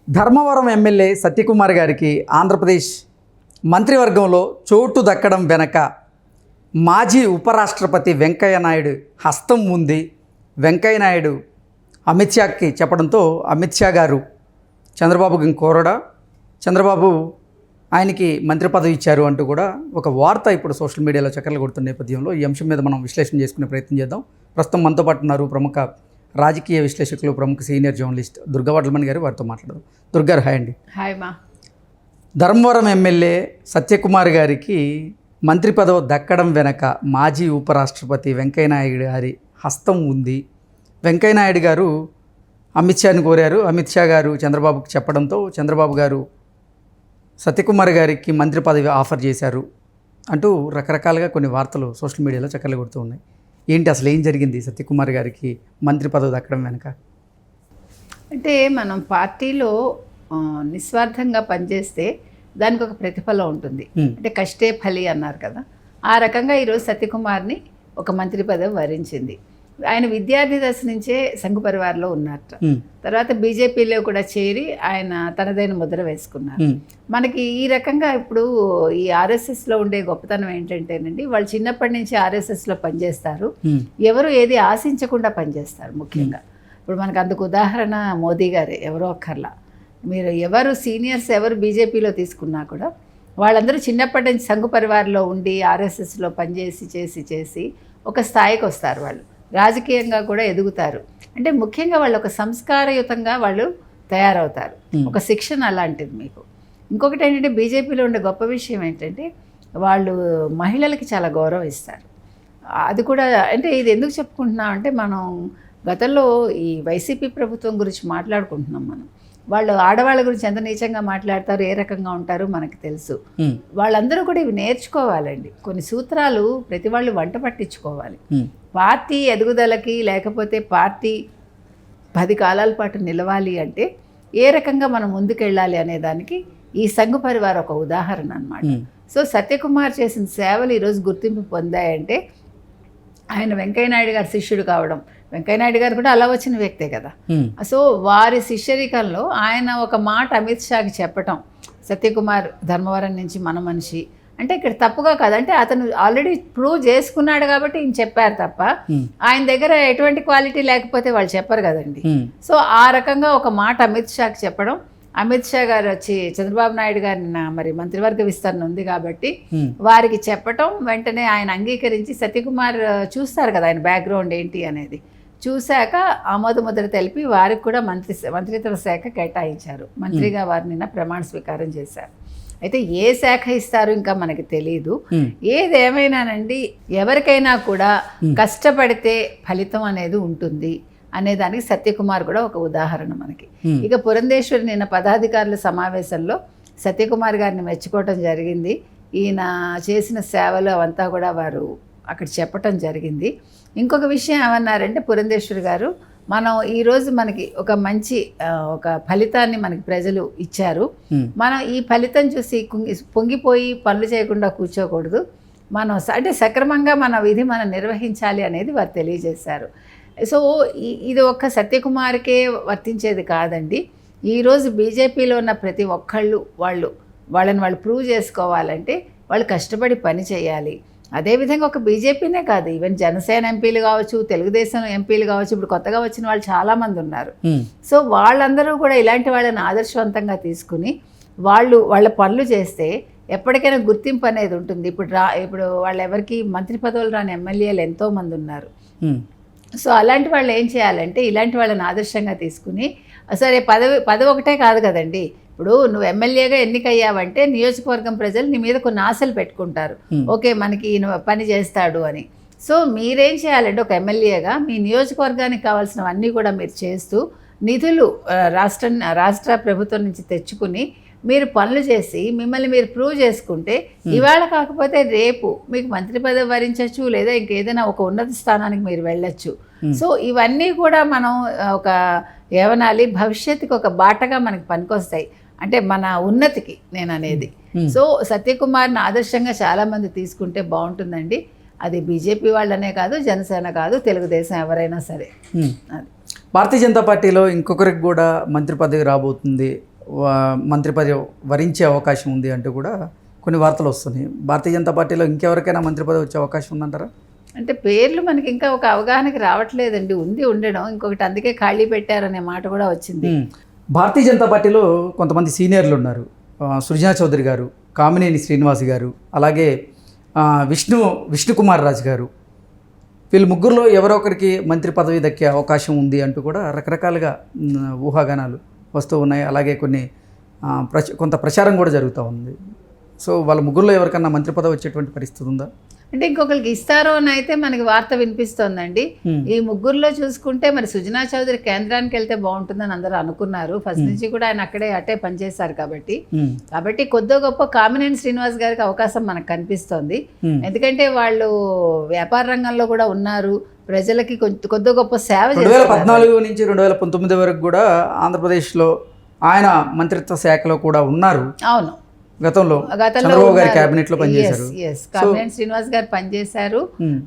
Dharmavaram MLA Satyakumar గారికి ఆంధ్రప్రదేశ్ మంత్రివర్గంలో చోటు దక్కడం వెనక మాజీ ఉపరాష్ట్రపతి వెంకయ్య నాయుడు హస్తం ఉంది. వెంకయ్య నాయుడు అమిత్ షాకి చెప్పడంతో అమిత్ షా గారు చంద్రబాబుకి కోరడా, చంద్రబాబు ఆయనకి మంత్రి పదవి ఇచ్చారు అంటూ కూడా ఒక వార్త ఇప్పుడు సోషల్ మీడియాలో చక్కర్లు కొడుతున్న నేపథ్యంలో ఈ అంశం మీద మనం విశ్లేషణ చేసుకునే ప్రయత్నం చేద్దాం. ప్రస్తుతం మనతో పాటు ఉన్నారు ప్రముఖ రాజకీయ విశ్లేషకులు, ప్రముఖ సీనియర్ జర్నలిస్ట్ దుర్గా వడ్లమణి గారు. వారితో మాట్లాడదాం. దుర్గారు హాయ్ అండి. హాయ్ మా. ధర్మవరం ఎమ్మెల్యే సత్యకుమార్ గారికి మంత్రి పదవి దక్కడం వెనక మాజీ ఉపరాష్ట్రపతి వెంకయ్య నాయుడు గారి హస్తం ఉంది. వెంకయ్య నాయుడు గారు అమిత్ షాని కోరారు. అమిత్ షా గారు చంద్రబాబుకి చెప్పడంతో చంద్రబాబు గారు సత్యకుమార్ గారికి మంత్రి పదవి ఆఫర్ చేశారు అంటూ రకరకాలుగా కొన్ని వార్తలు సోషల్ మీడియాలో చక్కర్లు కొడుతూ ఉన్నాయి. ఏంటి అసలు ఏం జరిగింది సత్యకుమార్ గారికి మంత్రి పదవి దక్కడం వెనక? అంటే మనం పార్టీలో నిస్వార్థంగా పనిచేస్తే దానికి ఒక ప్రతిఫలం ఉంటుంది. అంటే కష్టే ఫలి అన్నారు కదా, ఆ రకంగా ఈరోజు సత్యకుమార్ని ఒక మంత్రి పదవి వరించింది. ఆయన విద్యార్థి దశ నుంచే సంఘ పరివార్లో ఉన్నారట. తర్వాత బీజేపీలో కూడా చేరి ఆయన తనదైన ముద్ర వేసుకున్నారు. మనకి ఈ రకంగా ఇప్పుడు ఈ ఆర్ఎస్ఎస్లో ఉండే గొప్పతనం ఏంటంటేనండి, వాళ్ళు చిన్నప్పటి నుంచి ఆర్ఎస్ఎస్లో పనిచేస్తారు, ఎవరు ఏది ఆశించకుండా పనిచేస్తారు. ముఖ్యంగా ఇప్పుడు మనకు అందుకు ఉదాహరణ మోదీ గారే, ఎవరో ఒక్కర్లా. మీరు ఎవరు సీనియర్స్ ఎవరు బీజేపీలో తీసుకున్నా కూడా వాళ్ళందరూ చిన్నప్పటి నుంచి సంఘ పరివార్లో ఉండి ఆర్ఎస్ఎస్లో పనిచేసి చేసి ఒక స్థాయికి వస్తారు. వాళ్ళు రాజకీయంగా కూడా ఎదుగుతారు. అంటే ముఖ్యంగా వాళ్ళు ఒక సంస్కారయుతంగా వాళ్ళు తయారవుతారు. ఒక శిక్షణ అలాంటిది మీకు. ఇంకొకటి ఏంటంటే బీజేపీలో ఉండే గొప్ప విషయం ఏంటంటే వాళ్ళు మహిళలకి చాలా గౌరవం ఇస్తారు. అది కూడా అంటే ఇది ఎందుకు చెప్పుకుంటున్నాం అంటే, మనం గతంలో ఈ వైసీపీ ప్రభుత్వం గురించి మాట్లాడుకుంటున్నాం. మనం వాళ్ళు ఆడవాళ్ళ గురించి ఎంత నీచంగా మాట్లాడతారు, ఏ రకంగా ఉంటారో మనకు తెలుసు. వాళ్ళందరూ కూడా ఇవి నేర్చుకోవాలండి. కొన్ని సూత్రాలు ప్రతి వాళ్ళు వంట పట్టించుకోవాలి. పార్టీ ఎదుగుదలకి, లేకపోతే పార్టీ 10 కాలాల పాటు నిలవాలి అంటే ఏ రకంగా మనం ముందుకెళ్ళాలి అనే దానికి ఈ సంఘ పరివార్ ఒక ఉదాహరణ అన్నమాట. సో సత్యకుమార్ చేసిన సేవలు ఈరోజు గుర్తింపు పొందాయంటే ఆయన వెంకయ్య నాయుడు గారి శిష్యుడు కావడం. వెంకయ్య నాయుడు గారు కూడా అలా వచ్చిన వ్యక్తే కదా. సో వారి శిష్యరికంలో ఆయన ఒక మాట అమిత్ షాకి చెప్పటం, సత్యకుమార్ ధర్మవరం నుంచి మన మనిషి అంటే ఇక్కడ తప్పుగా కాదంటే అతను ఆల్రెడీ ప్రూవ్ చేసుకున్నాడు కాబట్టి ఈయన చెప్పారు తప్ప ఆయన దగ్గర ఎటువంటి క్వాలిటీ లేకపోతే వాళ్ళు చెప్పరు కదండి. సో ఆ రకంగా ఒక మాట అమిత్ షాకి చెప్పడం, అమిత్ షా గారు వచ్చి చంద్రబాబు నాయుడు గారిని మరి మంత్రివర్గ విస్తరణ ఉంది కాబట్టి వారికి చెప్పటం, వెంటనే ఆయన అంగీకరించి సత్యకుమార్ చూస్తారు కదా ఆయన బ్యాక్గ్రౌండ్ ఏంటి అనేది, చూశాక ఆమోద ముద్ర తెలిపి వారికి కూడా మంత్రిత్వ శాఖ కేటాయించారు. మంత్రిగా వారిని నిన్న ప్రమాణ స్వీకారం చేశారు. అయితే ఏ శాఖ ఇస్తారు ఇంకా మనకి తెలియదు. ఏదేమైనానండి, ఎవరికైనా కూడా కష్టపడితే ఫలితం అనేది ఉంటుంది అనేదానికి సత్యకుమార్ కూడా ఒక ఉదాహరణ మనకి. ఇక పురంధేశ్వరి నిన్న పదాధికారుల సమావేశంలో సత్యకుమార్ గారిని మెచ్చుకోవటం జరిగింది. ఈయన చేసిన సేవలు అవంతా కూడా వారు అక్కడ చెప్పటం జరిగింది. ఇంకొక విషయం ఏమన్నారంటే పురంధేశ్వరి గారు, మనం ఈరోజు మనకి ఒక మంచి ఒక ఫలితాన్ని మనకి ప్రజలు ఇచ్చారు, మనం ఈ ఫలితం చూసి పొంగిపోయి పనులు చేయకుండా కూర్చోకూడదు, మనం అంటే సక్రమంగా మన విధి మనం నిర్వహించాలి అనేది వారు తెలియజేశారు. సో ఇది ఒక్క సత్యకుమార్కే వర్తించేది కాదండి. ఈరోజు బీజేపీలో ఉన్న ప్రతి ఒక్కళ్ళు వాళ్ళని వాళ్ళు ప్రూవ్ చేసుకోవాలంటే వాళ్ళు కష్టపడి పని చేయాలి. అదేవిధంగా ఒక బీజేపీనే కాదు, ఈవెన్ జనసేన ఎంపీలు కావచ్చు, తెలుగుదేశం ఎంపీలు కావచ్చు, ఇప్పుడు కొత్తగా వచ్చిన వాళ్ళు చాలామంది ఉన్నారు. సో వాళ్ళందరూ కూడా ఇలాంటి వాళ్ళని ఆదర్శవంతంగా తీసుకుని వాళ్ళ పనులు చేస్తే ఎప్పటికైనా గుర్తింపు అనేది ఉంటుంది. ఇప్పుడు వాళ్ళు ఎవరికి మంత్రి పదవులు రాని ఎమ్మెల్యేలు ఎంతోమంది ఉన్నారు. సో అలాంటి వాళ్ళు ఏం చేయాలంటే ఇలాంటి వాళ్ళని ఆదర్శంగా తీసుకుని, సరే పదవి ఒకటే కాదు కదండి, ఇప్పుడు నువ్వు ఎమ్మెల్యేగా ఎన్నికయ్యావంటే నియోజకవర్గం ప్రజలు నీ మీద కొన్ని ఆశలు పెట్టుకుంటారు, ఓకే మనకి ఈయన పని చేస్తాడు అని. సో మీరేం చేయాలంటే ఒక ఎమ్మెల్యేగా మీ నియోజకవర్గానికి కావాల్సినవన్నీ కూడా మీరు చేస్తూ నిధులు రాష్ట్ర ప్రభుత్వం నుంచి తెచ్చుకుని మీరు పనులు చేసి మిమ్మల్ని మీరు ప్రూవ్ చేసుకుంటే ఇవాళ కాకపోతే రేపు మీకు మంత్రి పదవి వరించవచ్చు, లేదా ఇంకేదైనా ఒక ఉన్నత స్థానానికి మీరు వెళ్ళొచ్చు. సో ఇవన్నీ కూడా మనం ఒక ఏమనాలి, భవిష్యత్తుకి ఒక బాటగా మనకి పనికొస్తాయి. అంటే మన ఉన్నతికి నేను అనేది. సో సత్యకుమార్ని ఆదర్శంగా చాలామంది తీసుకుంటే బాగుంటుందండి. అది బీజేపీ వాళ్ళనే కాదు, జనసేన కాదు, తెలుగుదేశం ఎవరైనా సరే. భారతీయ జనతా పార్టీలో ఇంకొకరికి కూడా మంత్రి పదవి రాబోతుంది మంత్రి పదవి వరించే అవకాశం ఉంది అంటూ కూడా కొన్ని వార్తలు వస్తున్నాయి. భారతీయ జనతా పార్టీలో ఇంకెవరికైనా మంత్రి పదవి వచ్చే అవకాశం ఉందంటారా? అంటే పేర్లు మనకి ఇంకా ఒక అవగాహనకి రావట్లేదండి. ఉండడం ఇంకొకటి, అందుకే ఖాళీ పెట్టారనే మాట కూడా వచ్చింది. భారతీయ జనతా పార్టీలో కొంతమంది సీనియర్లు ఉన్నారు. సృజనా చౌదరి గారు, కామినేని శ్రీనివాస్ గారు, అలాగే విష్ణుకుమార్ రాజు గారు, వీళ్ళు ముగ్గురులో ఎవరో ఒకరికి మంత్రి పదవి దక్కే అవకాశం ఉంది అంటూ కూడా రకరకాలుగా ఊహాగానాలు వస్తూ ఉన్నాయి. అలాగే కొన్ని కొంత ప్రచారం కూడా జరుగుతూ ఉంది. సో వాళ్ళ ముగ్గురులో ఎవరికన్నా మంత్రి పదవి వచ్చేటువంటి పరిస్థితి ఉందా? అంటే ఇంకొకరికి ఇస్తారో అని అయితే మనకి వార్త వినిపిస్తోందండి. ఈ ముగ్గురులో చూసుకుంటే మరి సుజనా చౌదరి కేంద్రానికి వెళ్తే బాగుంటుందని అందరూ అనుకున్నారు. ఫస్ట్ నుంచి కూడా ఆయన అట్టే పనిచేశారు కాబట్టి కొద్దో గొప్ప కామినేని శ్రీనివాస్ గారికి అవకాశం మనకు కనిపిస్తోంది. ఎందుకంటే వాళ్ళు వ్యాపార రంగంలో కూడా ఉన్నారు, ప్రజలకి కొద్దో గొప్ప సేవ చేశారు. 2014 నుంచి 2019 వరకు కూడా ఆంధ్రప్రదేశ్లో ఆయన మంత్రిత్వ శాఖలో కూడా ఉన్నారు. అవును, గతంలో చంద్రబాబు గారి క్యాబినెట్ లో పనిచేశారు. కామినేని శ్రీనివాస్ గారు పనిచేశారు.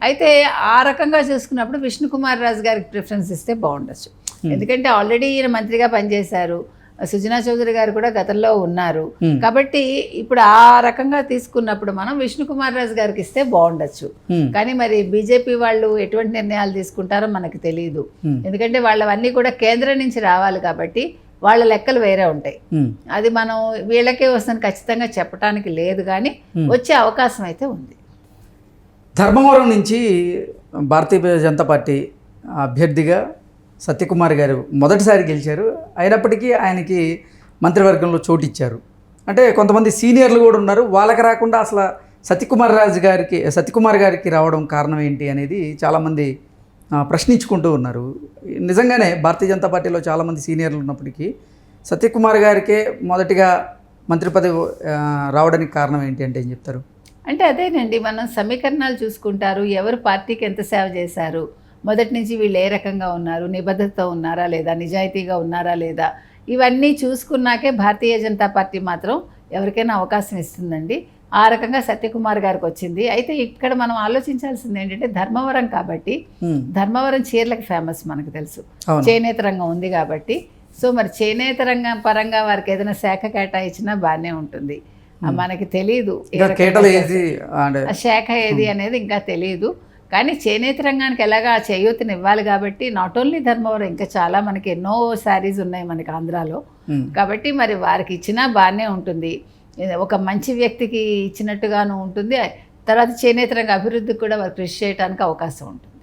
అయితే ఆ రకంగా చూసుకున్నప్పుడు విష్ణుకుమార్ రాజు గారికి ప్రిఫరెన్స్ ఇస్తే బాగుండొచ్చు. ఎందుకంటే ఆల్రెడీ ఈయన మంత్రిగా పనిచేశారు, సుజనా చౌదరి గారు కూడా గతంలో ఉన్నారు. కాబట్టి ఇప్పుడు ఆ రకంగా తీసుకున్నప్పుడు మనం విష్ణుకుమార్ రాజు గారికి ఇస్తే బాగుండొచ్చు. కానీ మరి బీజేపీ వాళ్ళు ఎటువంటి నిర్ణయాలు తీసుకుంటారో మనకు తెలియదు. ఎందుకంటే వాళ్ళవన్నీ కూడా కేంద్రం నుంచి రావాలి కాబట్టి వాళ్ళ లెక్కలు వేరే ఉంటాయి. అది మనం వీళ్ళకే వస్తుందని ఖచ్చితంగా చెప్పడానికి లేదు, కానీ వచ్చే అవకాశం అయితే ఉంది. ధర్మవరం నుంచి భారతీయ జనతా పార్టీ అభ్యర్థిగా సత్యకుమార్ గారు మొదటిసారి గెలిచారు. అయినప్పటికీ ఆయనకి మంత్రివర్గంలో చోటు ఇచ్చారు. అంటే కొంతమంది సీనియర్లు కూడా ఉన్నారు, వాళ్ళకి రాకుండా అసలు సత్యకుమార్ గారికి రావడం కారణం ఏంటి అనేది చాలామంది ప్రశ్నించుకుంటూ ఉన్నారు. నిజంగానే భారతీయ జనతా పార్టీలో చాలామంది సీనియర్లు ఉన్నప్పటికీ సత్యకుమార్ గారికే మొదటిగా మంత్రి పదవి రావడానికి కారణం ఏంటి అంటే ఏం చెప్తారు? అంటే అదేనండి, మనం సమీకరణాలు చూసుకుంటారు, ఎవరు పార్టీకి ఎంత సేవ చేశారు, మొదటి నుంచి వీళ్ళు ఏ రకంగా ఉన్నారు, నిబద్ధతతో ఉన్నారా లేదా, నిజాయితీగా ఉన్నారా లేదా, ఇవన్నీ చూసుకున్నాకే భారతీయ జనతా పార్టీ మాత్రం ఎవరికైనా అవకాశం ఇస్తుందండి. ఆ రకంగా సత్యకుమార్ గారికి వచ్చింది. అయితే ఇక్కడ మనం ఆలోచించాల్సింది ఏంటంటే ధర్మవరం కాబట్టి, ధర్మవరం చీరలకు ఫేమస్ మనకు తెలుసు, చేనేత రంగం ఉంది కాబట్టి. సో మరి చేనేత రంగం పరంగా వారికి ఏదైనా శాఖ కేటాయించినా బాగానే ఉంటుంది. మనకి తెలియదు ఆ శాఖ ఏది అనేది ఇంకా తెలియదు. కానీ చేనేత రంగానికి ఎలాగా చేయూతని ఇవ్వాలి కాబట్టి నాట్ ఓన్లీ ధర్మవరం, ఇంకా చాలా మనకి ఎన్నో శారీస్ ఉన్నాయి మనకి ఆంధ్రాలో. కాబట్టి మరి వారికి ఇచ్చినా బాగానే ఉంటుంది, ఒక మంచి వ్యక్తికి ఇచ్చినట్టుగాను ఉంటుంది. తర్వాత చేనేత రంగ అభివృద్ధికి కూడా వారు కృషి చేయడానికి అవకాశం ఉంటుంది.